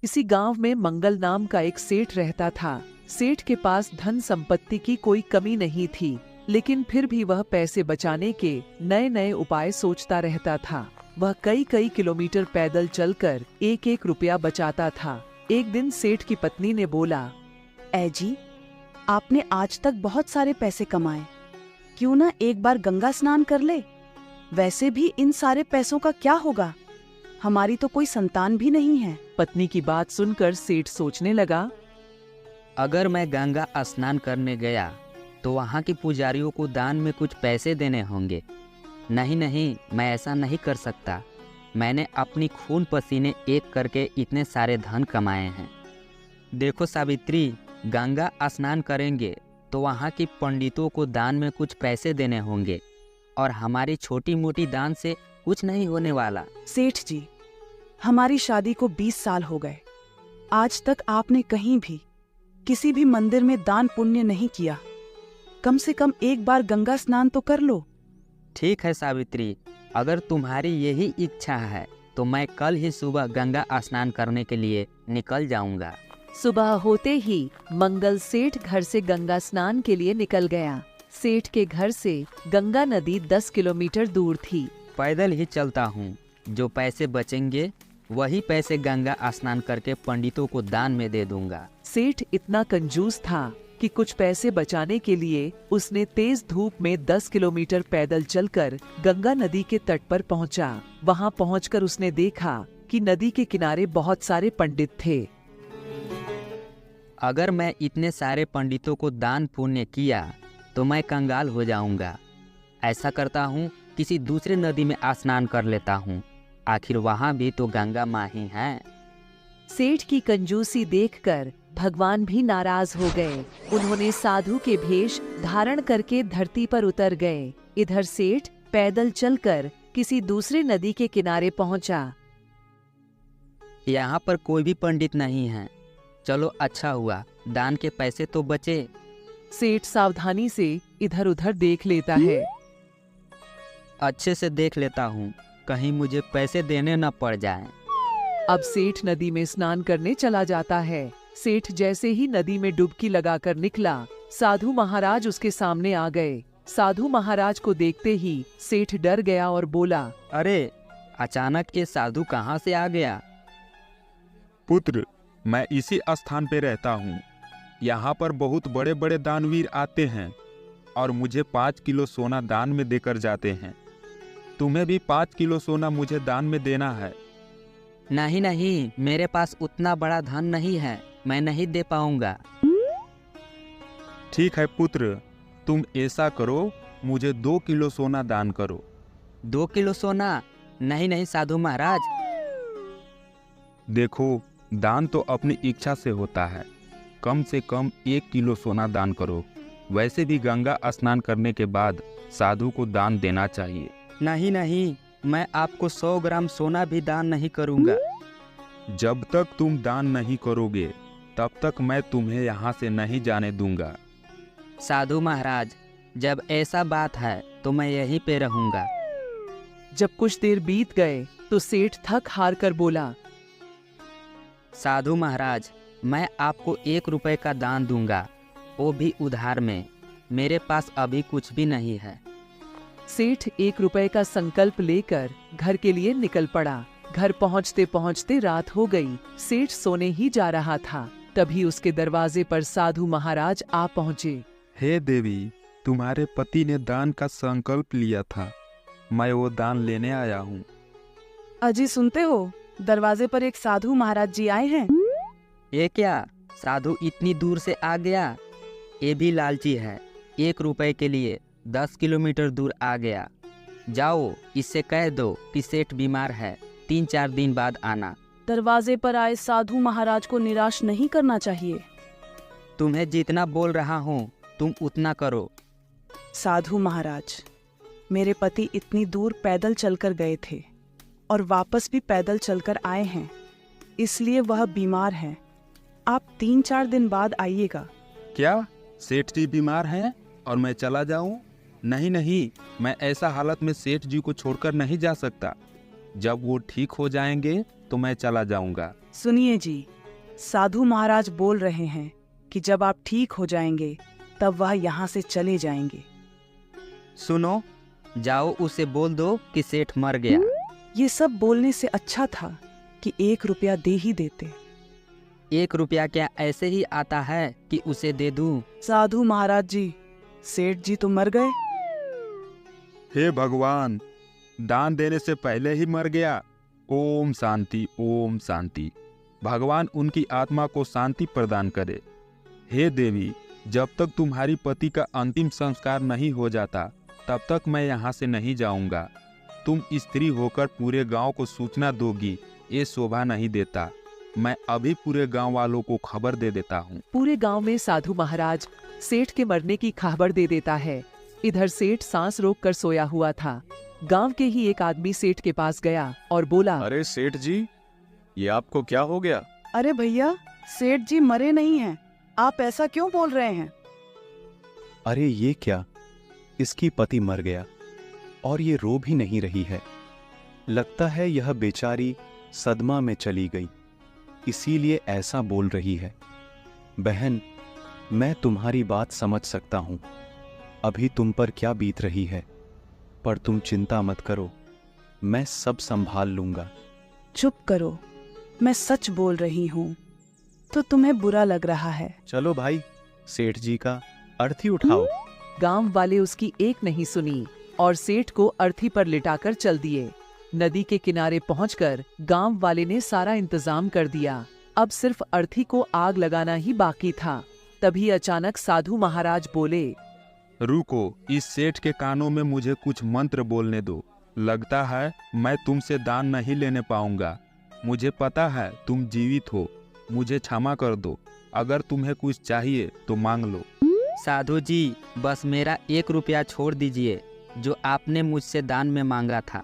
इसी गांव में मंगल नाम का एक सेठ रहता था। सेठ के पास धन संपत्ति की कोई कमी नहीं थी, लेकिन फिर भी वह पैसे बचाने के नए नए उपाय सोचता रहता था। वह कई कई किलोमीटर पैदल चलकर एक एक रुपया बचाता था। एक दिन सेठ की पत्नी ने बोला, ऐ जी, आपने आज तक बहुत सारे पैसे कमाए, क्यों ना एक बार गंगा स्नान कर ले। वैसे भी इन सारे पैसों का क्या होगा, हमारी तो कोई संतान भी नहीं है। पत्नी की बात सुनकर सेठ सोचने लगा, अगर मैं गंगा स्नान करने गया तो वहाँ के पुजारियों को दान में कुछ पैसे देने होंगे। नहीं नहीं, मैं ऐसा नहीं कर सकता। मैंने अपनी खून पसीने एक करके इतने सारे धन कमाए हैं। देखो सावित्री, गंगा स्नान करेंगे तो वहाँ के पंडितों को दान में कुछ पैसे देने होंगे और हमारी छोटी मोटी दान से कुछ नहीं होने वाला। सेठ जी, हमारी शादी को 20 साल हो गए, आज तक आपने कहीं भी किसी भी मंदिर में दान पुण्य नहीं किया। कम से कम एक बार गंगा स्नान तो कर लो। ठीक है सावित्री, अगर तुम्हारी यही इच्छा है तो मैं कल ही सुबह गंगा स्नान करने के लिए निकल जाऊंगा। सुबह होते ही मंगल सेठ घर से गंगा स्नान के लिए निकल गया। सेठ के घर से गंगा नदी 10 किलोमीटर दूर थी। पैदल ही चलता हूँ, जो पैसे बचेंगे वही पैसे गंगा स्नान करके पंडितों को दान में दे दूंगा। सेठ इतना कंजूस था कि कुछ पैसे बचाने के लिए उसने तेज धूप में 10 किलोमीटर पैदल चलकर गंगा नदी के तट पर पहुंचा। वहां पहुंचकर उसने देखा कि नदी के किनारे बहुत सारे पंडित थे। अगर मैं इतने सारे पंडितों को दान पुण्य किया तो मैं कंगाल हो जाऊंगा। ऐसा करता हूँ, किसी दूसरे नदी में स्नान कर लेता हूँ, आखिर वहाँ भी तो गंगा माँ ही हैं। सेठ की कंजूसी देखकर भगवान भी नाराज हो गए। उन्होंने साधु के भेष धारण करके धरती पर उतर गए। इधर सेठ पैदल चलकर किसी दूसरे नदी के किनारे पहुंचा। यहाँ पर कोई भी पंडित नहीं है। चलो अच्छा हुआ, दान के पैसे तो बचे। सेठ सावधानी से इधर उधर देख लेता है। अच्छे से देख लेता हूँ, कहीं मुझे पैसे देने न पड़ जाएं। अब सेठ नदी में स्नान करने चला जाता है। सेठ जैसे ही नदी में डुबकी लगाकर निकला, साधु महाराज उसके सामने आ गए। साधु महाराज को देखते ही सेठ डर गया और बोला, अरे, अचानक ये साधु कहाँ से आ गया? पुत्र, मैं इसी स्थान पे रहता हूँ। यहाँ पर बहुत बड़े बड़े दानवीर आते हैं और मुझे 5 किलो सोना दान में देकर जाते हैं। तुम्हें भी 5 किलो सोना मुझे दान में देना है। नहीं नहीं, मेरे पास उतना बड़ा धन नहीं है, मैं नहीं दे पाऊंगा। ठीक है पुत्र, तुम ऐसा करो, मुझे 2 किलो सोना दान करो। 2 किलो सोना? नहीं नहीं साधु महाराज। देखो, दान तो अपनी इच्छा से होता है। कम से कम 1 किलो सोना दान करो। वैसे भी गंगा स्नान करने के बाद साधु को दान देना चाहिए। नहीं नहीं, मैं आपको 100 ग्राम सोना भी दान नहीं करूंगा। जब तक तुम दान नहीं करोगे तब तक मैं तुम्हें यहाँ से नहीं जाने दूंगा। साधु महाराज, जब ऐसा बात है तो मैं यहीं पे रहूंगा। जब कुछ देर बीत गए तो सेठ थक हार कर बोला, साधु महाराज, मैं आपको 1 रुपए का दान दूंगा, वो भी उधार में। मेरे पास अभी कुछ भी नहीं है। सेठ 1 रुपए का संकल्प लेकर घर के लिए निकल पड़ा। घर पहुंचते पहुंचते रात हो गई। सेठ सोने ही जा रहा था, तभी उसके दरवाजे पर साधु महाराज आ पहुंचे। हे देवी, तुम्हारे पति ने दान का संकल्प लिया था, मैं वो दान लेने आया हूँ। अजी सुनते हो, दरवाजे पर एक साधु महाराज जी आए हैं। ये क्या, साधु इतनी दूर से आ गया? ये भी लालची है, 1 रुपए के लिए 10 किलोमीटर दूर आ गया। जाओ, इससे कह दो कि सेठ बीमार है, 3-4 दिन बाद आना। दरवाजे पर आए साधु महाराज को निराश नहीं करना चाहिए। तुम्हें जितना बोल रहा हूँ तुम उतना करो। साधु महाराज, मेरे पति इतनी दूर पैदल चलकर गए थे और वापस भी पैदल चलकर आए हैं, इसलिए वह बीमार हैं। आप 3-4 दिन बाद आइएगा। क्या सेठ जी बीमार हैं और मैं चला जाऊं? नहीं नहीं, मैं ऐसा हालत में सेठ जी को छोड़कर नहीं जा सकता। जब वो ठीक हो जाएंगे तो मैं चला जाऊंगा। सुनिए जी, साधु महाराज बोल रहे हैं कि जब आप ठीक हो जाएंगे तब वह यहाँ से चले जाएंगे। सुनो, जाओ उसे बोल दो कि सेठ मर गया। ये सब बोलने से अच्छा था कि 1 रुपया दे ही देते। 1 रुपया क्या ऐसे ही आता है कि उसे दे दूं? साधु महाराज जी, सेठ जी तो मर गए। हे भगवान, दान देने से पहले ही मर गया। ओम शांति, ओम शांति। भगवान उनकी आत्मा को शांति प्रदान करे। हे देवी, जब तक तुम्हारी पति का अंतिम संस्कार नहीं हो जाता तब तक मैं यहाँ से नहीं जाऊंगा। तुम स्त्री होकर पूरे गांव को सूचना दोगी, ये शोभा नहीं देता। मैं अभी पूरे गांव वालों को खबर दे देता हूँ। पूरे गांव में साधु महाराज सेठ के मरने की खबर दे देता है। इधर सेठ सांस रोक कर सोया हुआ था। गांव के ही एक आदमी सेठ के पास गया और बोला, अरे सेठ जी, ये आपको क्या हो गया? अरे भैया, सेठ जी मरे नहीं हैं। आप ऐसा क्यों बोल रहे हैं? अरे ये क्या, इसकी पति मर गया और ये रो भी नहीं रही है। लगता है यह बेचारी सदमा में चली गई, इसीलिए ऐसा बोल रही है। बहन, मैं तुम्हारी बात समझ सकता हूं, अभी तुम पर क्या बीत रही है, पर तुम चिंता मत करो, मैं सब संभाल लूंगा। चुप करो, मैं सच बोल रही हूँ, तो तुम्हें बुरा लग रहा है। चलो भाई, सेठ जी का अर्थी उठाओ। गांव वाले उसकी एक नहीं सुनी और सेठ को अर्थी पर लिटाकर चल दिए। नदी के किनारे पहुंचकर गांव वाले ने सारा इंतजाम कर दिया। अब सिर्फ अर्थी को आग लगाना ही बाकी था। तभी अचानक साधु महाराज बोले, रुको, इस सेठ के कानों में मुझे कुछ मंत्र बोलने दो। लगता है मैं तुमसे दान नहीं लेने पाऊंगा। मुझे पता है तुम जीवित हो, मुझे क्षमा कर दो। अगर तुम्हें कुछ चाहिए तो मांग लो। साधु जी, बस मेरा 1 रुपया छोड़ दीजिए जो आपने मुझसे दान में मांगा था।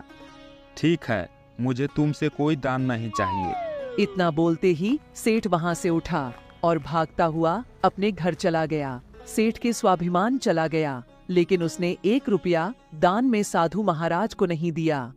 ठीक है, मुझे तुमसे कोई दान नहीं चाहिए। इतना बोलते ही सेठ वहां से उठा और भागता हुआ अपने घर चला गया। सेठ के स्वाभिमान चला गया, लेकिन उसने 1 रुपया दान में साधु महाराज को नहीं दिया।